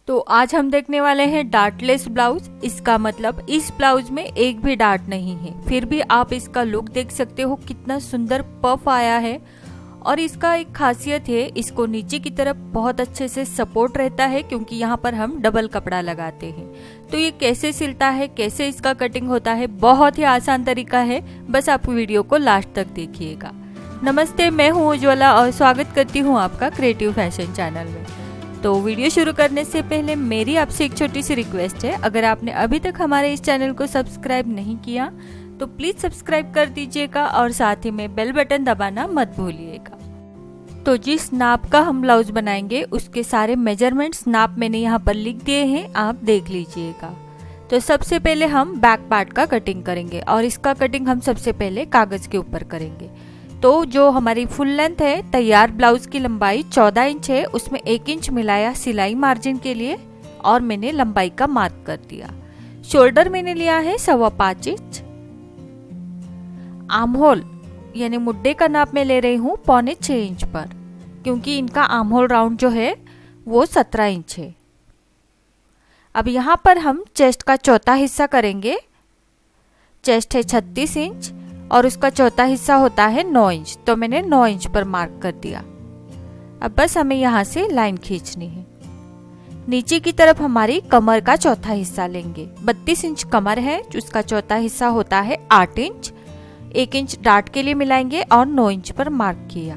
तो आज हम देखने वाले हैं डार्टलेस ब्लाउज। इसका मतलब इस ब्लाउज में एक भी डार्ट नहीं है, फिर भी आप इसका लुक देख सकते हो कितना सुंदर पफ आया है। और इसका एक खासियत है, इसको नीचे की तरफ बहुत अच्छे से सपोर्ट रहता है क्योंकि यहाँ पर हम डबल कपड़ा लगाते हैं। तो ये कैसे सिलता है, कैसे इसका कटिंग होता है, बहुत ही आसान तरीका है, बस आप वीडियो को लास्ट तक देखिएगा। नमस्ते, मैं हूँ उज्ज्वला और स्वागत करती हूँ आपका क्रिएटिव फैशन चैनल में। तो वीडियो शुरू करने से पहले मेरी आपसे एक छोटी सी रिक्वेस्ट है, अगर आपने अभी तक हमारे इस चैनल को सब्सक्राइब नहीं किया तो प्लीज सब्सक्राइब कर दीजिएगा और साथ ही में बेल बटन दबाना मत भूलिएगा। तो जिस नाप का हम ब्लाउज बनाएंगे उसके सारे मेजरमेंट्स नाप मैंने यहाँ पर लिख दिए हैं, आप देख लीजिएगा। तो सबसे पहले हम बैक पार्ट का कटिंग करेंगे और इसका कटिंग हम सबसे पहले कागज के ऊपर करेंगे। तो जो हमारी फुल लेंथ है, तैयार ब्लाउज की लंबाई 14 इंच है, उसमें 1 इंच मिलाया सिलाई मार्जिन के लिए और मैंने लंबाई का मार्क कर दिया। शोल्डर मैंने लिया है 5.25 इंच। आर्म होल यानी मुड्डे का नाप मैं ले रही हूँ 6.25 इंच पर, क्योंकि इनका आर्म होल राउंड जो है वो 17 इंच है। अब यहाँ पर हम चेस्ट का चौथा हिस्सा करेंगे। चेस्ट है 36 इंच और उसका चौथा हिस्सा होता है 9 इंच, तो मैंने 9 इंच पर मार्क कर दिया। अब बस हमें यहाँ से लाइन खींचनी है। नीचे की तरफ हमारी कमर का चौथा हिस्सा लेंगे। 32 इंच कमर है, उसका चौथा हिस्सा होता है 8 इंच। 1 इंच डार्ट के लिए मिलाएंगे और 9 इंच पर मार्क किया।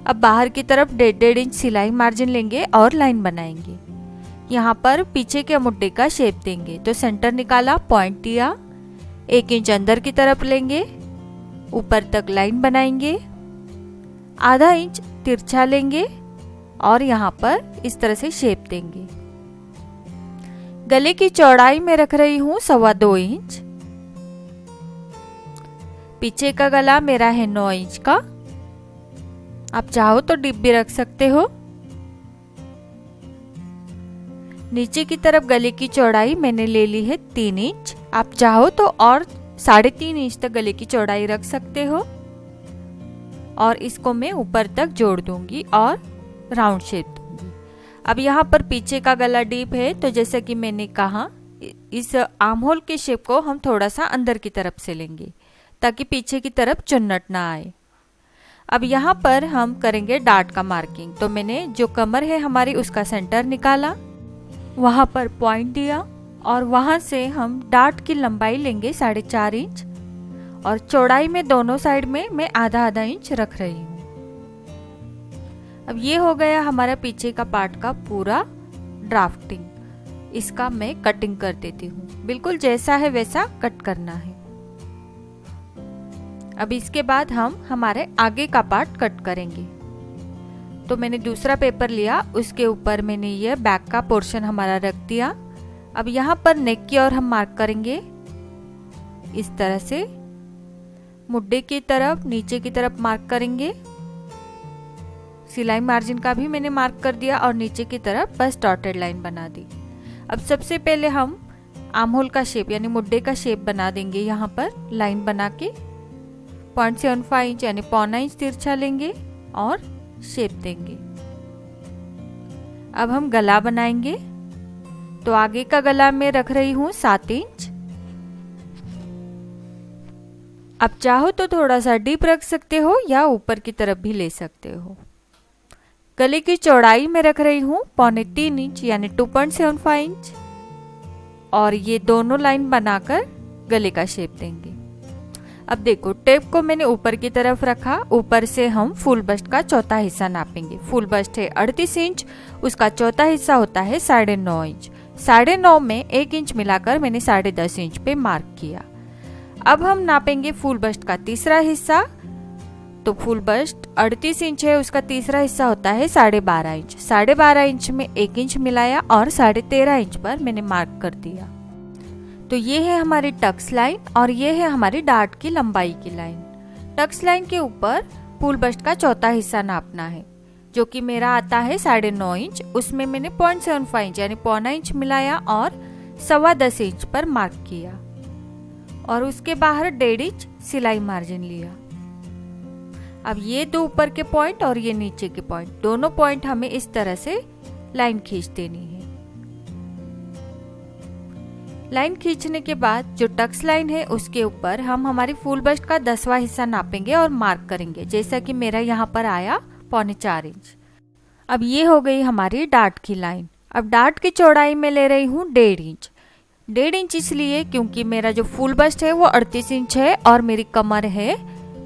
अब बाहर की तरफ 1.5 इंच सिलाई मार्जिन लेंगे और लाइन बनाएंगे। यहाँ पर पीछे के मुड्डे का शेप देंगे, तो सेंटर निकाला, पॉइंट दिया, 1 इंच अंदर की तरफ लेंगे, ऊपर तक लाइन बनाएंगे, आधा इंच तिरछा लेंगे और यहाँ पर इस तरह से शेप देंगे। गले की चौड़ाई में रख रही हूँ 2.25 इंच। पीछे का गला मेरा है 9 इंच का, आप चाहो तो डिप भी रख सकते हो। नीचे की तरफ गले की चौड़ाई मैंने ले ली है 3 इंच, आप चाहो तो और 3.5 इंच तक गले की चौड़ाई रख सकते हो। और इसको मैं ऊपर तक जोड़ दूंगी और राउंड शेप दूंगी। अब यहाँ पर पीछे का गला डीप है, तो जैसे कि मैंने कहा, इस आर्म होल के शेप को हम थोड़ा सा अंदर की तरफ से लेंगे ताकि पीछे की तरफ चुन्नट ना आए। अब यहाँ पर हम करेंगे डार्ट का मार्किंग। तो मैंने जो कमर है हमारी उसका सेंटर निकाला, वहाँ पर पॉइंट दिया और वहाँ से हम डार्ट की लंबाई लेंगे 4.5 इंच और चौड़ाई में दोनों साइड में मैं आधा इंच रख रही हूँ। अब ये हो गया हमारा पीछे का पार्ट का पूरा ड्राफ्टिंग। इसका मैं कटिंग कर देती हूँ, बिल्कुल जैसा है वैसा कट करना है। अब इसके बाद हम हमारे आगे का पार्ट कट करेंगे। तो मैंने दूसरा पेपर लिया, उसके ऊपर मैंने ये बैक का पोर्शन हमारा रख दिया। अब यहाँ पर नेक की ओर हम मार्क करेंगे इस तरह से, मुड्डे की तरफ नीचे की तरफ मार्क करेंगे। सिलाई मार्जिन का भी मैंने मार्क कर दिया और नीचे की तरफ बस डॉटेड लाइन बना दी। अब सबसे पहले हम आर्म होल का शेप यानी मुड्डे का शेप बना देंगे। यहाँ पर लाइन बना के 0.75 इंच यानी 0.25 इंच तिरछा लेंगे और शेप देंगे। अब हम गला बनाएंगे। तो आगे का गला मैं रख रही हूँ 7 इंच। अब चाहो तो थोड़ा सा डीप रख सकते हो या ऊपर की तरफ भी ले सकते हो। गले की चौड़ाई में रख रही हूँ 3.25 इंच यानी 2.75 इंच और ये दोनों लाइन बनाकर गले का शेप देंगे। अब देखो, टेप को मैंने ऊपर की तरफ रखा, ऊपर से हम फुल बस्ट का चौथा हिस्सा नापेंगे। फुल बस्ट है 38 इंच, उसका चौथा हिस्सा होता है 9.5 इंच। 9.5 में 1 इंच मिलाकर मैंने 10.5 इंच पे मार्क किया। अब हम नापेंगे फुल बस्ट का तीसरा हिस्सा। तो फुल बस्ट 38 इंच है, उसका तीसरा हिस्सा होता है 12.5 इंच। 12.5 इंच में 1 इंच मिलाया और 13.5 इंच पर मैंने मार्क कर दिया। तो ये है हमारी टक्स लाइन और ये है हमारी डार्ट की लंबाई की लाइन। टक्स लाइन के ऊपर फुल बस्ट का चौथा हिस्सा नापना है, जो कि मेरा आता है 9.5 इंच। उसमें मैंने 0.75 इंच यानी 0.25 इंच मिलाया और 10.25 इंच पर मार्क किया और उसके बाहर 1.5 इंच सिलाई मार्जिन लिया। अब ये दो ऊपर के पॉइंट और ये नीचे के पॉइंट, दोनों पॉइंट हमें इस तरह से लाइन खींच देनी है। लाइन खींचने के बाद जो टक्स लाइन है उसके ऊपर हम हमारी फुल बस्ट का 10वां हिस्सा नापेंगे और मार्क करेंगे, जैसा कि मेरा यहाँ पर आया 4.25 इंच। अब ये हो गई हमारी डार्ट की लाइन। अब डार्ट की चौड़ाई में ले रही हूँ 1.5 इंच। 1.5 इंच इसलिए क्योंकि मेरा जो फुल बस्ट है वो 38 इंच है और मेरी कमर है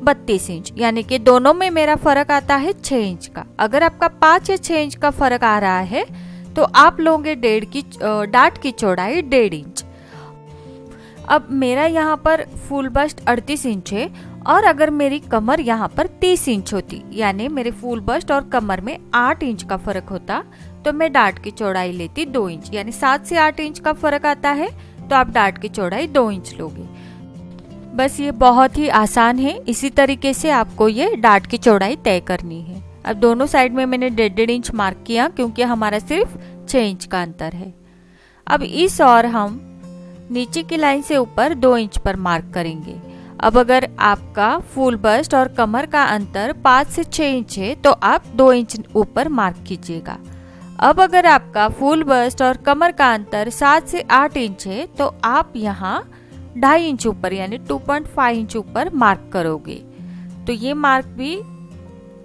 32 इंच, यानी कि दोनों में मेरा फर्क आता है 6 इंच का। अगर आपका 5 या 6 इंच का फर्क आ रहा है तो आप लोगे डार्ट की चौड़ाई 1.5 इंच। अब मेरा यहाँ पर फुल बस्ट 38 इंच है और अगर मेरी कमर यहाँ पर 30 इंच होती, यानी मेरे फुल बस्ट और कमर में 8 इंच का फर्क होता, तो मैं डार्ट की चौड़ाई लेती 2 इंच, यानी 7 से 8 इंच का फर्क आता है तो आप डार्ट की चौड़ाई 2 इंच लोगे। बस ये बहुत ही आसान है, इसी तरीके से आपको ये डार्ट की चौड़ाई तय करनी है। अब दोनों साइड में मैंने 1.5 इंच मार्क किया क्योंकि हमारा सिर्फ 6 इंच का अंतर है। अब इस और हम नीचे की लाइन से ऊपर 2 इंच पर मार्क करेंगे। अब अगर आपका फुल बस्ट और कमर का अंतर 5 से 6 इंच है तो आप 2 इंच ऊपर मार्क कीजिएगा। अब अगर आपका फुल बस्ट और कमर का अंतर 7 से 8 इंच है तो आप यहाँ 2.5 इंच ऊपर यानी 2.5 इंच ऊपर मार्क करोगे। तो ये मार्क भी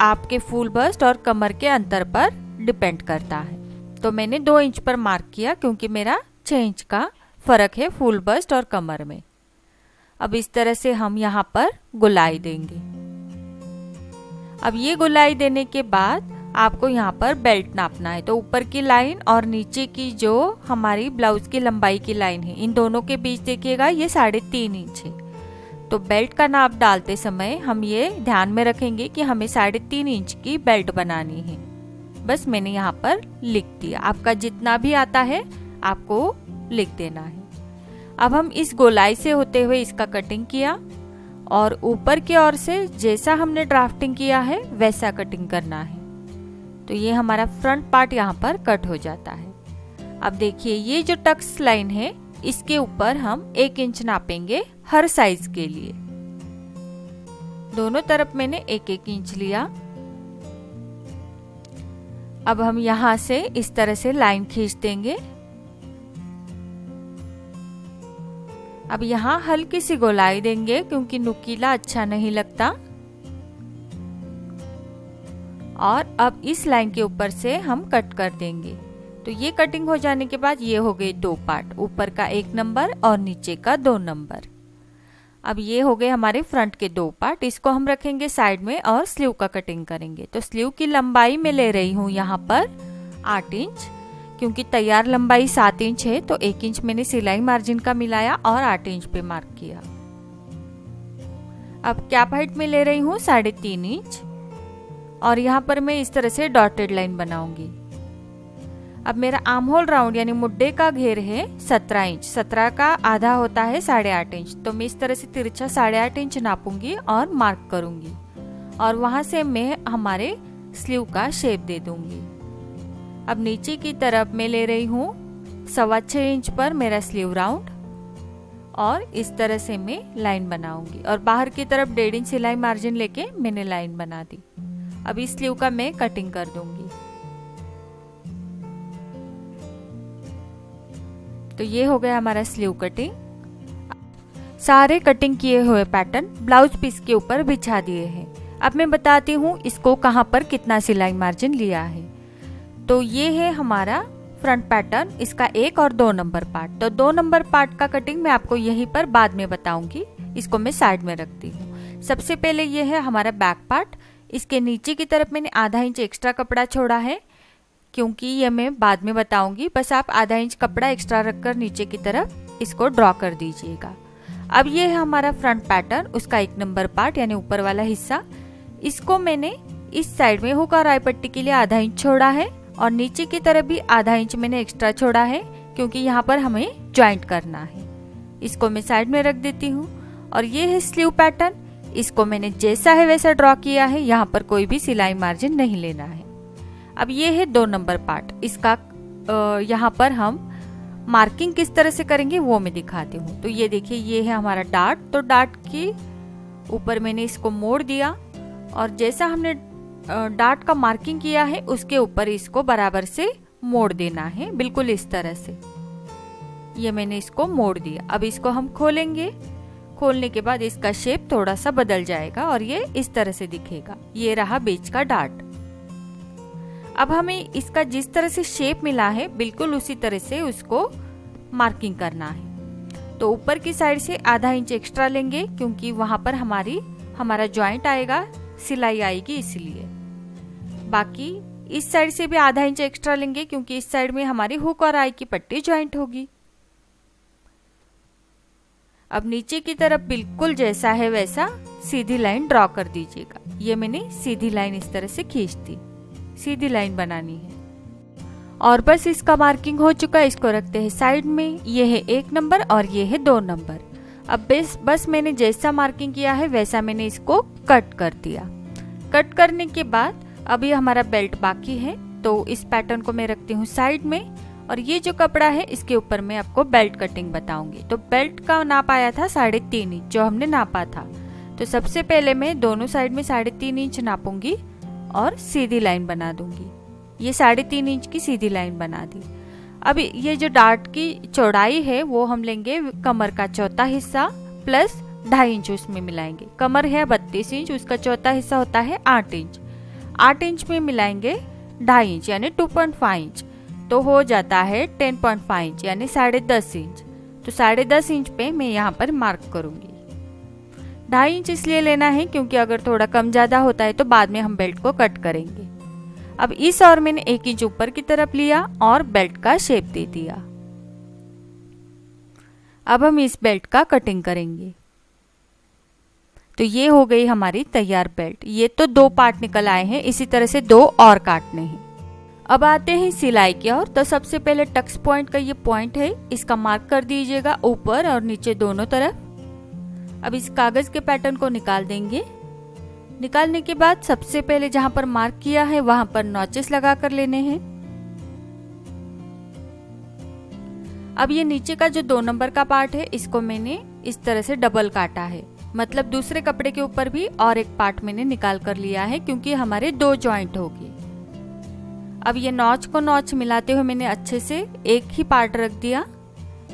आपके फुल बस्ट और कमर के अंतर पर डिपेंड करता है। तो मैंने 2 इंच पर मार्क किया क्योंकि मेरा 6 इंच का फर्क है फुल बस्ट और कमर में। अब इस तरह से हम यहाँ पर गोलाई देंगे। अब ये गोलाई देने के बाद आपको यहाँ पर बेल्ट नापना है। तो ऊपर की लाइन और नीचे की जो हमारी ब्लाउज की लंबाई की लाइन है, इन दोनों के बीच देखिएगा ये 3.5 इंच है। तो बेल्ट का नाप डालते समय हम ये ध्यान में रखेंगे कि हमें 3.5 इंच की बेल्ट बनानी है। बस मैंने यहाँ पर लिख दिया, आपका जितना भी आता है आपको लिख देना है। अब हम इस गोलाई से होते हुए इसका कटिंग किया और ऊपर की ओर से जैसा हमने ड्राफ्टिंग किया है वैसा कटिंग करना है। तो ये हमारा फ्रंट पार्ट यहाँ पर कट हो जाता है। अब देखिए ये जो टक्स लाइन है इसके ऊपर हम 1 इंच नापेंगे हर साइज के लिए। दोनों तरफ मैंने 1-1 इंच लिया। अब हम यहाँ से इस तरह से लाइन खींच देंगे। अब यहाँ हल्की सी गोलाई देंगे क्योंकि नुकीला अच्छा नहीं लगता। और अब इस लाइन के ऊपर से हम कट कर देंगे। तो ये कटिंग हो जाने के बाद ये हो गए 2 पार्ट, ऊपर का 1 नंबर और नीचे का 2 नंबर। अब ये हो गए हमारे फ्रंट के 2 पार्ट, इसको हम रखेंगे साइड में और स्लीव का कटिंग करेंगे। तो स्लीव की लंबाई में ले रही हूँ यहाँ पर 8 इंच, क्योंकि तैयार लंबाई 7 इंच है तो 1 इंच मैंने सिलाई मार्जिन का मिलाया और 8 इंच पे मार्क किया। अब कैप हाइट में ले रही हूँ 3.5 इंच और यहाँ पर मैं इस तरह से डॉटेड लाइन बनाऊंगी। अब मेरा आर्म होल राउंड यानी मुड्डे का घेर है 17 इंच, 17 का आधा होता है 8.5 इंच। तो मैं इस तरह से तिरछा 8.5 इंच नापूंगी और मार्क करूंगी और वहां से मैं हमारे स्लीव का शेप दे दूंगी। अब नीचे की तरफ मैं ले रही हूँ 6.25 इंच पर मेरा स्लीव राउंड और इस तरह से मैं लाइन बनाऊंगी और बाहर की तरफ 1.5 इंच सिलाई मार्जिन लेके मैंने लाइन बना दी। अब इस स्लीव का मैं कटिंग कर दूंगी। तो ये हो गया हमारा स्लीव कटिंग। सारे कटिंग किए हुए पैटर्न ब्लाउज पीस के ऊपर बिछा दिए हैं। अब मैं बताती हूँ इसको कहाँ पर कितना सिलाई मार्जिन लिया है। तो ये है हमारा फ्रंट पैटर्न, इसका 1 और 2 नंबर पार्ट। तो 2 नंबर पार्ट का कटिंग मैं आपको यहीं पर बाद में बताऊंगी, इसको मैं साइड में रखती हूँ। सबसे पहले ये है हमारा बैक पार्ट। इसके नीचे की तरफ मैंने आधा इंच एक्स्ट्रा कपड़ा छोड़ा है क्योंकि ये मैं बाद में बताऊंगी। बस आप आधा इंच कपड़ा एक्स्ट्रा रखकर नीचे की तरफ इसको ड्रॉ कर दीजिएगा। अब ये है हमारा फ्रंट पैटर्न, उसका 1 नंबर पार्ट यानी ऊपर वाला हिस्सा। इसको मैंने इस साइड में हुक और आई पट्टी के लिए आधा इंच छोड़ा है और नीचे की तरफ भी आधा इंच मैंने एक्स्ट्रा छोड़ा है क्योंकि यहाँ पर हमें ज्वाइंट करना है। इसको मैं साइड में रख देती हूँ। और ये है स्लीव पैटर्न, इसको मैंने जैसा है वैसा ड्रॉ किया है, यहाँ पर कोई भी सिलाई मार्जिन नहीं लेना है। अब ये है 2 नंबर पार्ट, इसका यहाँ पर हम मार्किंग किस तरह से करेंगे वो मैं दिखाती हूँ। तो ये देखिए ये है हमारा डार्ट। तो डार्ट के ऊपर मैंने इसको मोड़ दिया और जैसा हमने डार्ट का मार्किंग किया है उसके ऊपर इसको बराबर से मोड़ देना है, बिल्कुल इस तरह से। ये मैंने इसको मोड़ दिया। अब इसको हम खोलेंगे। खोलने के बाद इसका शेप थोड़ा सा बदल जाएगा और ये इस तरह से दिखेगा। ये रहा बीच का डार्ट। अब हमें इसका जिस तरह से शेप मिला है बिल्कुल उसी तरह से उसको मार्किंग करना है। तो ऊपर की साइड से आधा इंच एक्स्ट्रा लेंगे क्योंकि वहां पर हमारा जॉइंट आएगा, सिलाई आएगी इसलिए। बाकी इस साइड से भी आधा इंच एक्स्ट्रा लेंगे क्योंकि इस साइड में हमारी हुक और आई की पट्टी जॉइंट होगी। अब नीचे की तरफ बिल्कुल जैसा है वैसा सीधी लाइन ड्रॉ कर दीजिएगा। ये मैंने सीधी लाइन इस तरह से खींच दी। सीधी लाइन बनानी है और बस इसका मार्किंग हो चुका है। इसको रखते हैं साइड में। ये है 1 नंबर और ये है 2 नंबर। अब बस मैंने जैसा मार्किंग किया है वैसा मैंने इसको कट कर दिया। कट करने के बाद अभी हमारा बेल्ट बाकी है, तो इस पैटर्न को मैं रखती हूँ साइड में और ये जो कपड़ा है इसके ऊपर मैं आपको बेल्ट कटिंग बताऊंगी। तो बेल्ट का नाप आया था 3.5 इंच जो हमने नापा था। तो सबसे पहले मैं दोनों साइड में 3.5 इंच नापूंगी और सीधी लाइन बना दूंगी। ये 3.5 इंच की सीधी लाइन बना दी। अब ये जो डार्ट की चौड़ाई है वो हम लेंगे कमर का चौथा हिस्सा प्लस 2.5 इंच उसमें मिलाएंगे। कमर है 32 इंच, उसका चौथा हिस्सा होता है 8 इंच। 8 इंच में मिलाएंगे 2.5 इंच यानी 2.5 इंच, तो हो जाता है 10.5 इंच यानी 10.5 इंच। तो 10.5 इंच पे मैं यहाँ पर मार्क करूंगी। 2.5 इंच इसलिए लेना है क्योंकि अगर थोड़ा कम ज्यादा होता है तो बाद में हम बेल्ट को कट करेंगे। अब इस और मैंने 1 इंच ऊपर की तरफ लिया और बेल्ट का शेप दे दिया। अब हम इस बेल्ट का कटिंग करेंगे। तो ये हो गई हमारी तैयार बेल्ट। ये तो 2 पार्ट निकल आए हैं, इसी तरह से 2 और काटने हैं। अब आते हैं सिलाई की ओर। तो सबसे पहले टक्स पॉइंट का ये पॉइंट है, इसका मार्क कर दीजिएगा ऊपर और नीचे दोनों तरफ। अब इस कागज के पैटर्न को निकाल देंगे। निकालने के बाद सबसे पहले जहां पर मार्क किया है वहां पर नॉचेस लगा कर लेने हैं। अब ये नीचे का जो 2 नंबर का पार्ट है इसको मैंने इस तरह से डबल काटा है, मतलब दूसरे कपड़े के ऊपर भी और एक पार्ट मैंने निकाल कर लिया है क्योंकि हमारे 2 जॉइंट होगी। अब ये नॉच को नॉच मिलाते हुए मैंने अच्छे से एक ही पार्ट रख दिया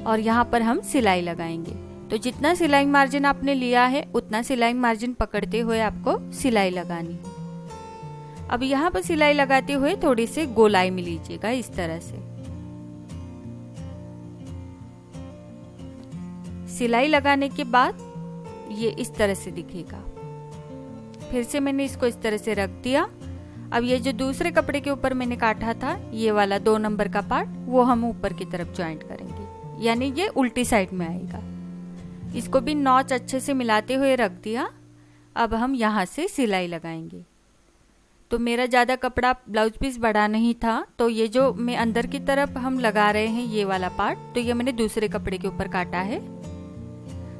और यहाँ पर हम सिलाई लगाएंगे। तो जितना सिलाई मार्जिन आपने लिया है उतना सिलाई मार्जिन पकड़ते हुए आपको सिलाई लगानी है। अब यहाँ पर सिलाई लगाते हुए थोड़ी सी गोलाई में लीजिएगा इस तरह से। सिलाई लगाने के बाद ये इस तरह से दिखेगा। फिर से मैंने इसको इस तरह से रख दिया। अब ये जो दूसरे कपड़े के ऊपर मैंने काटा था ये वाला 2 नंबर का पार्ट वो हम ऊपर की तरफ ज्वाइंट करेंगे, यानी ये उल्टी साइड में आएगा। इसको भी नॉच अच्छे से मिलाते हुए रख दिया। अब हम यहाँ से सिलाई लगाएंगे। तो मेरा ज़्यादा कपड़ा ब्लाउज पीस बड़ा नहीं था, तो ये जो मैं अंदर की तरफ हम लगा रहे हैं ये वाला पार्ट, तो ये मैंने दूसरे कपड़े के ऊपर काटा है।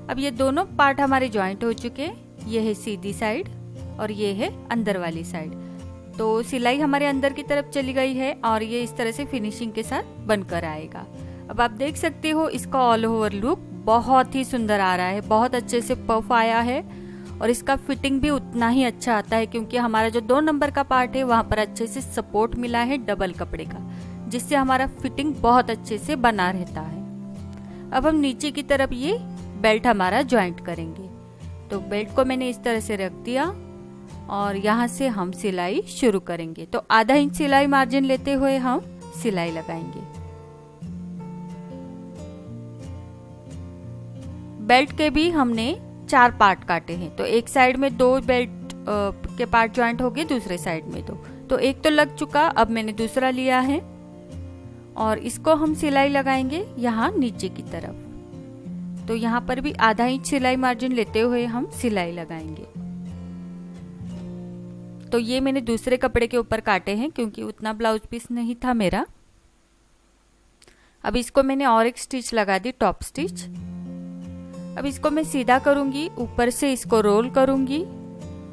अब ये दोनों पार्ट हमारे ज्वाइंट हो चुके। ये है सीधी साइड और ये है अंदर वाली साइड। तो सिलाई हमारे अंदर की तरफ चली गई है और ये इस तरह से फिनिशिंग के साथ बनकर आएगा। अब आप देख सकते हो इसका ऑल ओवर लुक बहुत ही सुंदर आ रहा है, बहुत अच्छे से पफ आया है और इसका फिटिंग भी उतना ही अच्छा आता है क्योंकि हमारा जो 2 नंबर का पार्ट है वहां पर अच्छे से सपोर्ट मिला है डबल कपड़े का, जिससे हमारा फिटिंग बहुत अच्छे से बना रहता है। अब हम नीचे की तरफ ये बेल्ट हमारा ज्वाइंट करेंगे। तो बेल्ट को मैंने इस तरह से रख दिया और यहाँ से हम सिलाई शुरू करेंगे। तो आधा इंच सिलाई मार्जिन लेते हुए हम सिलाई लगाएंगे। बेल्ट के भी हमने 4 पार्ट काटे हैं। तो एक साइड में 2 बेल्ट के पार्ट ज्वाइंट हो गए, दूसरे साइड में 2। तो एक तो लग चुका, अब मैंने दूसरा लिया है और इसको हम सिलाई लगाएंगे यहाँ नीचे की तरफ। तो यहाँ पर भी आधा इंच सिलाई मार्जिन लेते हुए हम सिलाई लगाएंगे। तो ये मैंने दूसरे कपड़े के ऊपर काटे हैं क्योंकि उतना ब्लाउज पीस नहीं था मेरा। अब इसको मैंने और एक स्टिच लगा दी, टॉप स्टिच। अब इसको मैं सीधा करूंगी, ऊपर से इसको रोल करूंगी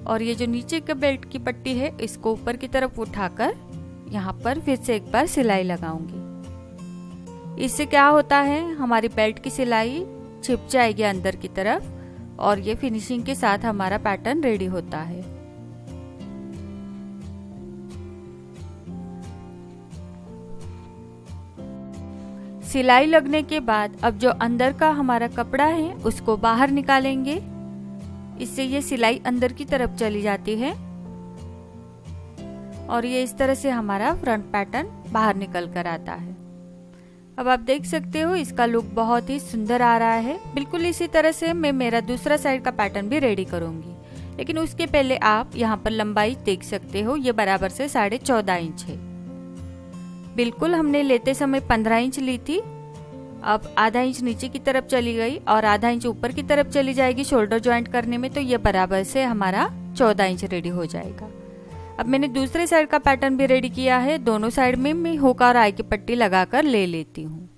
और ये जो नीचे का बेल्ट की पट्टी है इसको ऊपर की तरफ उठाकर यहाँ पर फिर से एक बार सिलाई लगाऊंगी। इससे क्या होता है, हमारी बेल्ट की सिलाई छिप जाएगी अंदर की तरफ और ये फिनिशिंग के साथ हमारा पैटर्न रेडी होता है। सिलाई लगने के बाद अब जो अंदर का हमारा कपड़ा है उसको बाहर निकालेंगे। इससे ये सिलाई अंदर की तरफ चली जाती है और ये इस तरह से हमारा फ्रंट पैटर्न बाहर निकल कर आता है। अब आप देख सकते हो इसका लुक बहुत ही सुंदर आ रहा है। बिल्कुल इसी तरह से मैं मेरा दूसरा साइड का पैटर्न भी रेडी करूंगी, लेकिन उसके पहले आप यहाँ पर लंबाई देख सकते हो, ये बराबर से 14.5 इंच है। बिल्कुल हमने लेते समय 15 इंच ली थी, अब आधा इंच नीचे की तरफ चली गई और आधा इंच ऊपर की तरफ चली जाएगी शोल्डर ज्वाइंट करने में, तो ये बराबर से हमारा 14 इंच रेडी हो जाएगा। अब मैंने दूसरे साइड का पैटर्न भी रेडी किया है। दोनों साइड में मैं हुक और आई की पट्टी लगाकर ले लेती हूँ।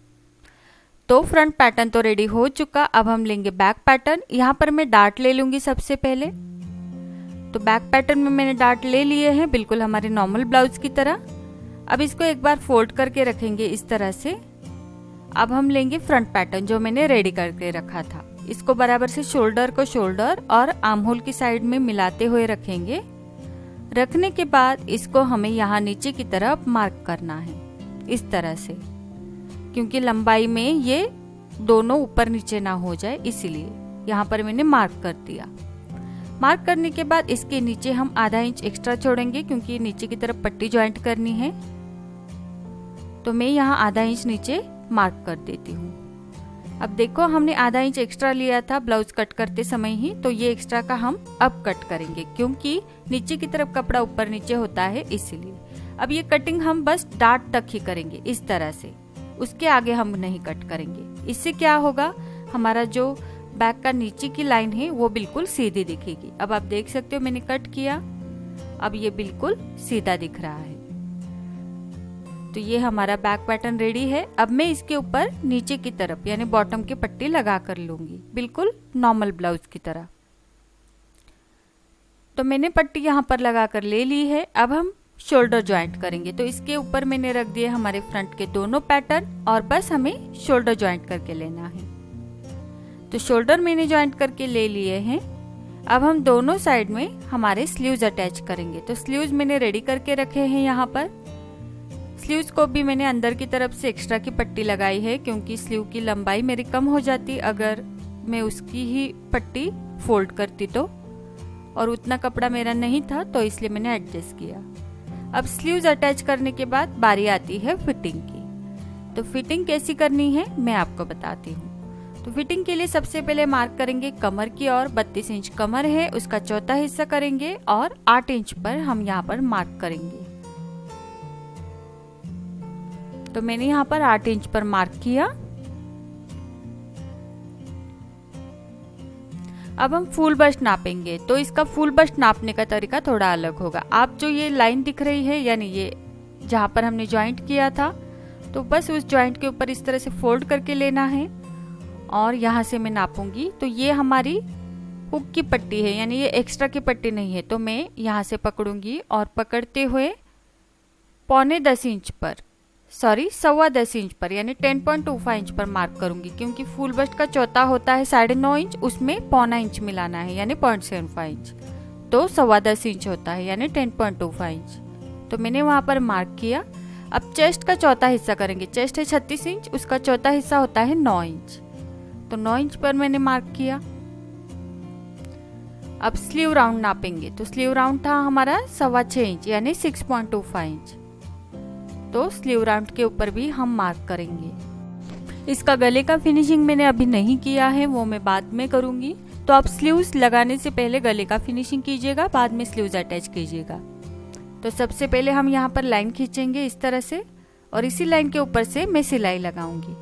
तो फ्रंट पैटर्न तो रेडी हो चुका। अब हम लेंगे बैक पैटर्न। यहाँ पर मैं डार्ट ले लूंगी सबसे पहले। तो बैक पैटर्न में मैंने डार्ट ले लिए हैं, बिल्कुल हमारे नॉर्मल ब्लाउज की तरह। अब इसको एक बार फोल्ड करके रखेंगे इस तरह से। अब हम लेंगे फ्रंट पैटर्न जो मैंने रेडी करके रखा था। इसको बराबर से शोल्डर को शोल्डर और आर्म होल की साइड में मिलाते हुए रखेंगे। रखने के बाद इसको हमें यहाँ नीचे की तरफ मार्क करना है इस तरह से, क्योंकि लंबाई में ये दोनों ऊपर नीचे ना हो जाए, इसीलिए यहाँ पर मैंने मार्क कर दिया। मार्क करने के बाद इसके नीचे हम आधा इंच एक्स्ट्रा छोड़ेंगे, क्योंकि नीचे की तरफ पट्टी ज्वाइंट करनी है। तो मैं यहाँ आधा इंच नीचे मार्क कर देती हूँ। अब देखो हमने आधा इंच एक्स्ट्रा लिया था ब्लाउज कट करते समय ही, तो ये एक्स्ट्रा का हम अब कट करेंगे, क्योंकि नीचे की तरफ कपड़ा ऊपर नीचे होता है इसीलिए। अब ये कटिंग हम बस डार्ट तक ही करेंगे इस तरह से, उसके आगे हम नहीं कट करेंगे। इससे क्या होगा, हमारा जो बैक का नीचे की लाइन है वो बिल्कुल सीधी दिखेगी। अब आप देख सकते हो मैंने कट किया, अब ये बिल्कुल सीधा दिख रहा है। तो ये हमारा बैक पैटर्न रेडी है। अब मैं इसके ऊपर नीचे की तरफ यानी बॉटम की पट्टी लगा कर लूंगी, बिल्कुल नॉर्मल ब्लाउज की तरह। तो मैंने पट्टी यहाँ पर लगा कर ले ली है। अब हम शोल्डर ज्वाइंट करेंगे। तो इसके ऊपर मैंने रख दिए हमारे फ्रंट के दोनों पैटर्न और बस हमें शोल्डर ज्वाइंट करके लेना है। तो शोल्डर मैंने ज्वाइंट करके ले लिए हैं। अब हम दोनों साइड में हमारे स्लीव्स अटैच करेंगे। तो स्लीव्स मैंने रेडी करके रखे हैं यहाँ पर। स्लीव्स को भी मैंने अंदर की तरफ से एक्स्ट्रा की पट्टी लगाई है, क्योंकि स्लीव की लंबाई मेरी कम हो जाती अगर मैं उसकी ही पट्टी फोल्ड करती तो, और उतना कपड़ा मेरा नहीं था तो इसलिए मैंने एडजस्ट किया। अब स्लीव्स अटैच करने के बाद बारी आती है फिटिंग की। तो फिटिंग कैसी करनी है मैं आपको बताती हूँ। तो फिटिंग के लिए सबसे पहले मार्क करेंगे कमर की ओर। 32 इंच कमर है, उसका चौथा हिस्सा करेंगे और 8 इंच पर हम यहाँ पर मार्क करेंगे। तो मैंने यहाँ पर 8 इंच पर मार्क किया। अब हम फुल बस्ट नापेंगे। तो इसका फुल बस्ट नापने का तरीका थोड़ा अलग होगा। आप जो ये लाइन दिख रही है यानी ये जहाँ पर हमने ज्वाइंट किया था, तो बस उस ज्वाइंट के ऊपर इस तरह से फोल्ड करके लेना है और यहाँ से मैं नापूंगी। तो ये हमारी हुक की पट्टी है, यानी ये एक्स्ट्रा की पट्टी नहीं है। तो मैं यहाँ से पकड़ूंगी और पकड़ते हुए 10.25 इंच पर, सॉरी 10.25 इंच पर यानी 10.25 इंच पर मार्क करूंगी, क्योंकि फुल बस्ट का चौथा होता है 9.5 इंच, उसमें 0.25 इंच मिलाना है यानी 0.75 इंच। तो 10.25 इंच होता है यानी 10.25 इंच। तो मैंने वहां पर मार्क किया। अब चेस्ट का चौथा हिस्सा करेंगे। चेस्ट है 36 इंच, उसका चौथा हिस्सा होता है 9 इंच। तो 9 इंच पर मैंने मार्क किया। अब स्लीव राउंड नापेंगे। तो स्लीव राउंड था हमारा 6.25 इंच यानी 6.25 इंच। तो स्लीव राउंड के ऊपर भी हम मार्क करेंगे। इसका गले का फिनिशिंग मैंने अभी नहीं किया है, वो मैं बाद में करूंगी। तो आप स्लीव्स लगाने से पहले गले का फिनिशिंग कीजिएगा, बाद में स्लीव्स अटैच कीजिएगा। तो सबसे पहले हम यहाँ पर लाइन खींचेंगे इस तरह से, और इसी लाइन के ऊपर से मैं सिलाई लगाऊंगी।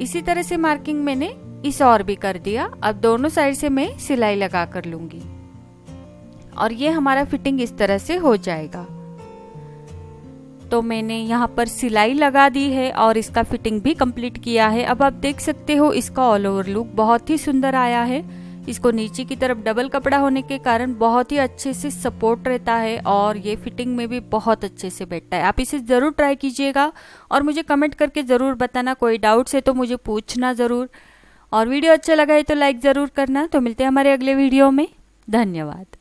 इसी तरह से मार्किंग मैंने इस और भी कर दिया। अब दोनों साइड से मैं सिलाई लगा कर लूंगी और ये हमारा फिटिंग इस तरह से हो जाएगा। तो मैंने यहाँ पर सिलाई लगा दी है और इसका फिटिंग भी कंप्लीट किया है। अब आप देख सकते हो इसका ऑल ओवर लुक बहुत ही सुंदर आया है। इसको नीचे की तरफ डबल कपड़ा होने के कारण बहुत ही अच्छे से सपोर्ट रहता है और ये फिटिंग में भी बहुत अच्छे से बैठता है। आप इसे ज़रूर ट्राई कीजिएगा और मुझे कमेंट करके ज़रूर बताना। कोई डाउट्स है तो मुझे पूछना ज़रूर, और वीडियो अच्छा लगा है तो लाइक ज़रूर करना। तो मिलते हैं हमारे अगले वीडियो में। धन्यवाद।